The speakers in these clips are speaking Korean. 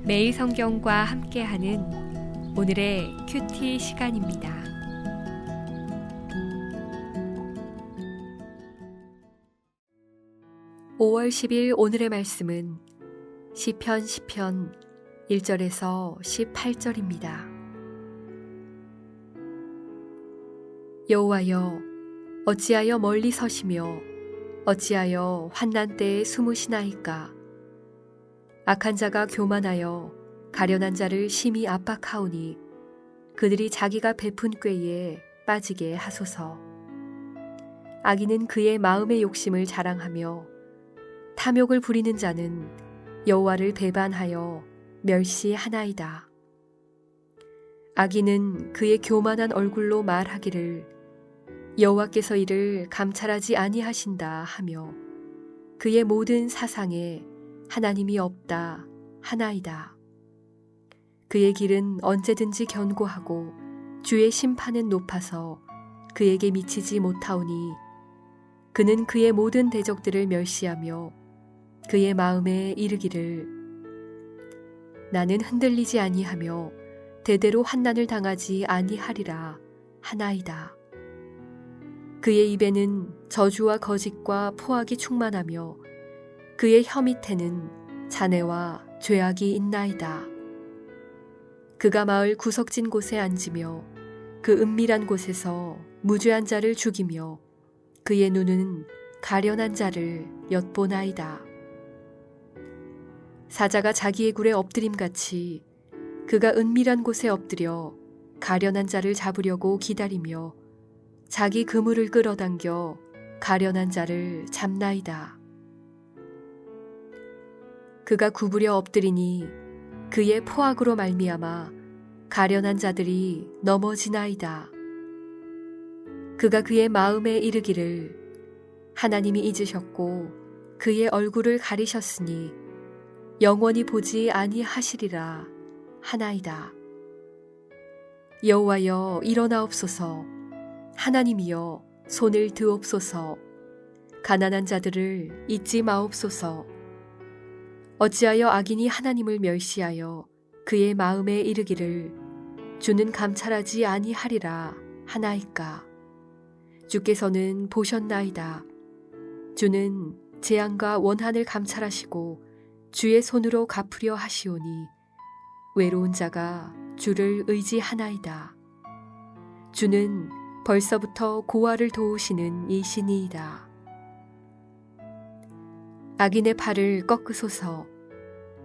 매일 성경과 함께하는 오늘의 큐티 시간입니다. (5월 10일) 오늘의 말씀은 시편 1절에서 18절입니다. 여호와여, 어찌하여 멀리 서시며 어찌하여 환난 때에 숨으시나이까. 악한 자가 교만하여 가련한 자를 심히 압박하오니 그들이 자기가 베푼 꾀에 빠지게 하소서. 악인은 그의 마음의 욕심을 자랑하며 탐욕을 부리는 자는 여호와를 배반하여 멸시하나이다. 악인은 그의 교만한 얼굴로 말하기를 여호와께서 이를 감찰하지 아니하신다 하며 그의 모든 사상에 하나님이 없다 하나이다. 그의 길은 언제든지 견고하고 주의 심판은 높아서 그에게 미치지 못하오니 그는 그의 모든 대적들을 멸시하며 그의 마음에 이르기를 나는 흔들리지 아니하며 대대로 환난을 당하지 아니하리라 하나이다. 그의 입에는 저주와 거짓과 포악이 충만하며 그의 혀 밑에는 잔해와 죄악이 있나이다. 그가 마을 구석진 곳에 앉으며 그 은밀한 곳에서 무죄한 자를 죽이며 그의 눈은 가련한 자를 엿보나이다. 사자가 자기의 굴에 엎드림같이 그가 은밀한 곳에 엎드려 가련한 자를 잡으려고 기다리며 자기 그물을 끌어당겨 가련한 자를 잡나이다. 그가 구부려 엎드리니 그의 포악으로 말미암아 가련한 자들이 넘어지나이다. 그가 그의 마음에 이르기를 하나님이 잊으셨고 그의 얼굴을 가리셨으니 영원히 보지 아니하시리라 하나이다. 여호와여, 일어나옵소서. 하나님이여, 손을 드옵소서. 가난한 자들을 잊지 마옵소서. 어찌하여 악인이 하나님을 멸시하여 그의 마음에 이르기를 주는 감찰하지 아니하리라 하나이까. 주께서는 보셨나이다. 주는 재앙과 원한을 감찰하시고 주의 손으로 갚으려 하시오니 외로운 자가 주를 의지하나이다. 주는 벌써부터 고아를 도우시는 이시니이다. 악인의 팔을 꺾으소서.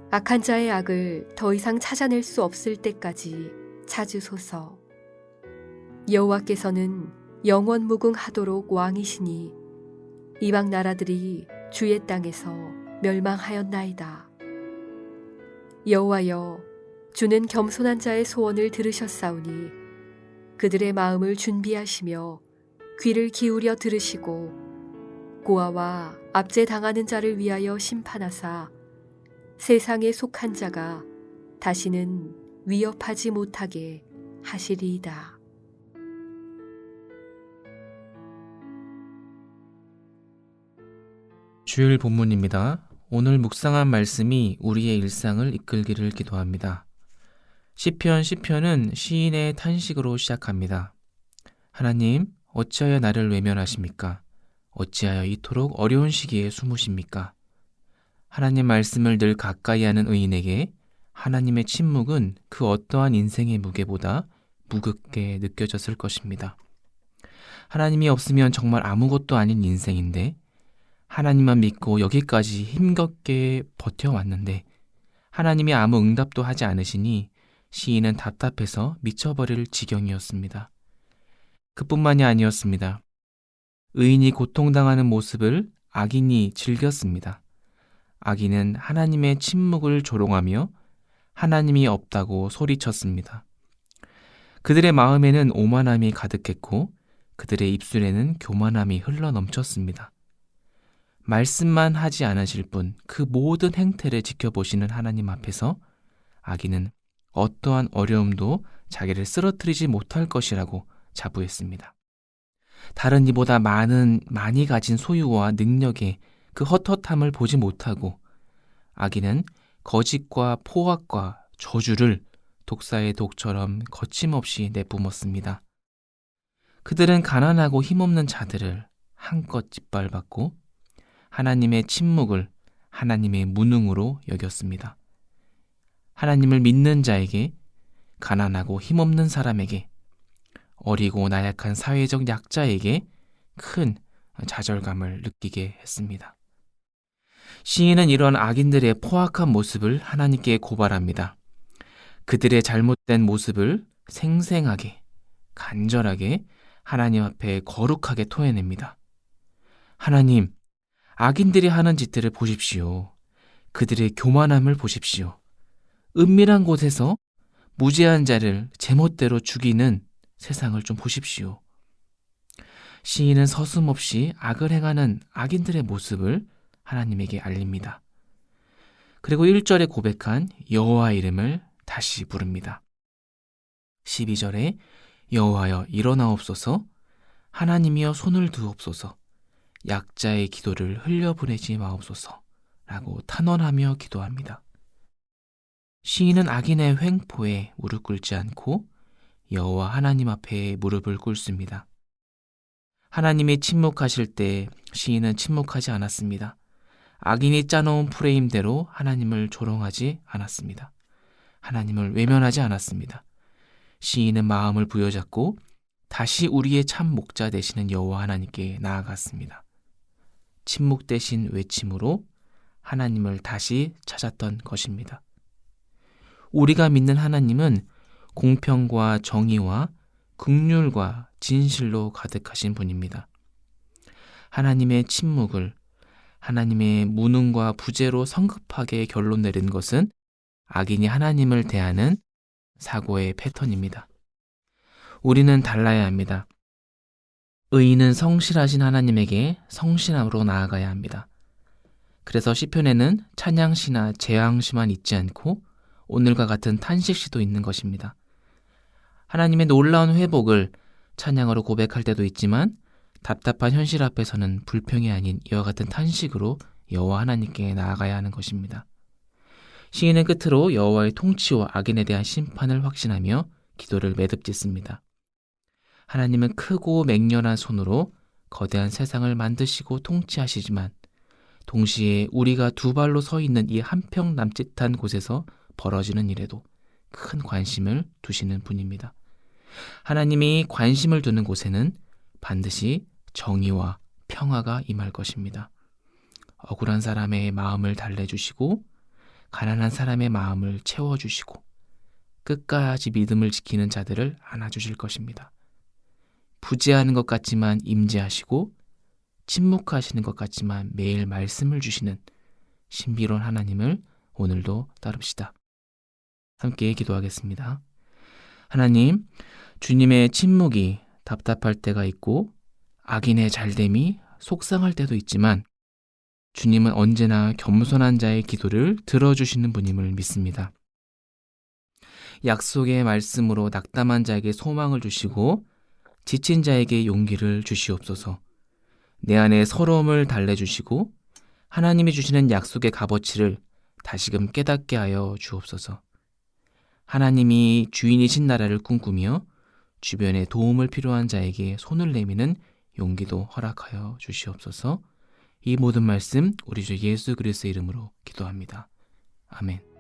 악한 자의 악을 더 이상 찾아낼 수 없을 때까지 찾으소서. 여호와께서는 영원무궁하도록 왕이시니 이방 나라들이 주의 땅에서 멸망하였나이다. 여호와여, 주는 겸손한 자의 소원을 들으셨사오니 그들의 마음을 준비하시며 귀를 기울여 들으시고 고아와 압제당하는 자를 위하여 심판하사 세상에 속한 자가 다시는 위협하지 못하게 하시리이다. 주일 본문입니다. 오늘 묵상한 말씀이 우리의 일상을 이끌기를 기도합니다. 시편은 시인의 탄식으로 시작합니다. 하나님, 어찌하여 나를 외면하십니까? 어찌하여 이토록 어려운 시기에 숨으십니까? 하나님 말씀을 늘 가까이 하는 의인에게 하나님의 침묵은 그 어떠한 인생의 무게보다 무겁게 느껴졌을 것입니다. 하나님이 없으면 정말 아무것도 아닌 인생인데 하나님만 믿고 여기까지 힘겹게 버텨왔는데 하나님이 아무 응답도 하지 않으시니 시인은 답답해서 미쳐버릴 지경이었습니다. 그뿐만이 아니었습니다. 의인이 고통당하는 모습을 악인이 즐겼습니다. 악인은 하나님의 침묵을 조롱하며 하나님이 없다고 소리쳤습니다. 그들의 마음에는 오만함이 가득했고 그들의 입술에는 교만함이 흘러넘쳤습니다. 말씀만 하지 않으실 분, 그 모든 행태를 지켜보시는 하나님 앞에서 악인은 어떠한 어려움도 자기를 쓰러뜨리지 못할 것이라고 자부했습니다. 다른 이보다 많이 가진 소유와 능력의 그 헛헛함을 보지 못하고 악인은 거짓과 포악과 저주를 독사의 독처럼 거침없이 내뿜었습니다. 그들은 가난하고 힘없는 자들을 한껏 짓밟았고 하나님의 침묵을 하나님의 무능으로 여겼습니다. 하나님을 믿는 자에게, 가난하고 힘없는 사람에게, 어리고 나약한 사회적 약자에게 큰 좌절감을 느끼게 했습니다. 시인은 이런 악인들의 포악한 모습을 하나님께 고발합니다. 그들의 잘못된 모습을 생생하게, 간절하게 하나님 앞에 거룩하게 토해냅니다. 하나님, 악인들이 하는 짓들을 보십시오. 그들의 교만함을 보십시오. 은밀한 곳에서 무죄한 자를 제멋대로 죽이는 세상을 좀 보십시오. 시인은 서슴없이 악을 행하는 악인들의 모습을 하나님에게 알립니다. 그리고 1절에 고백한 여호와 이름을 다시 부릅니다. 12절에 여호와여 일어나옵소서, 하나님이여 손을 두옵소서, 약자의 기도를 흘려보내지 마옵소서 라고 탄원하며 기도합니다. 시인은 악인의 횡포에 무릎 꿇지 않고 여호와 하나님 앞에 무릎을 꿇습니다. 하나님이 침묵하실 때 시인은 침묵하지 않았습니다. 악인이 짜놓은 프레임대로 하나님을 조롱하지 않았습니다. 하나님을 외면하지 않았습니다. 시인은 마음을 부여잡고 다시 우리의 참 목자 되시는 여호와 하나님께 나아갔습니다. 침묵 대신 외침으로 하나님을 다시 찾았던 것입니다. 우리가 믿는 하나님은 공평과 정의와 긍휼과 진실로 가득하신 분입니다. 하나님의 침묵을, 하나님의 무능과 부재로 성급하게 결론 내린 것은 악인이 하나님을 대하는 사고의 패턴입니다. 우리는 달라야 합니다. 의인은 성실하신 하나님에게 성실함으로 나아가야 합니다. 그래서 시편에는 찬양시나 재앙시만 있지 않고 오늘과 같은 탄식시도 있는 것입니다. 하나님의 놀라운 회복을 찬양으로 고백할 때도 있지만 답답한 현실 앞에서는 불평이 아닌 이와 같은 탄식으로 여호와 하나님께 나아가야 하는 것입니다. 시인은 끝으로 여호와의 통치와 악인에 대한 심판을 확신하며 기도를 매듭짓습니다. 하나님은 크고 맹렬한 손으로 거대한 세상을 만드시고 통치하시지만 동시에 우리가 두 발로 서 있는 이 한평 남짓한 곳에서 벌어지는 일에도 큰 관심을 두시는 분입니다. 하나님이 관심을 두는 곳에는 반드시 정의와 평화가 임할 것입니다. 억울한 사람의 마음을 달래주시고 가난한 사람의 마음을 채워주시고 끝까지 믿음을 지키는 자들을 안아주실 것입니다. 부재하는 것 같지만 임재하시고 침묵하시는 것 같지만 매일 말씀을 주시는 신비로운 하나님을 오늘도 따릅시다. 함께 기도하겠습니다. 하나님, 주님의 침묵이 답답할 때가 있고 악인의 잘됨이 속상할 때도 있지만 주님은 언제나 겸손한 자의 기도를 들어주시는 분임을 믿습니다. 약속의 말씀으로 낙담한 자에게 소망을 주시고 지친 자에게 용기를 주시옵소서. 내 안에 서러움을 달래주시고 하나님이 주시는 약속의 값어치를 다시금 깨닫게 하여 주옵소서. 하나님이 주인이신 나라를 꿈꾸며 주변에 도움을 필요한 자에게 손을 내미는 용기도 허락하여 주시옵소서. 이 모든 말씀 우리 주 예수 그리스도의 이름으로 기도합니다. 아멘.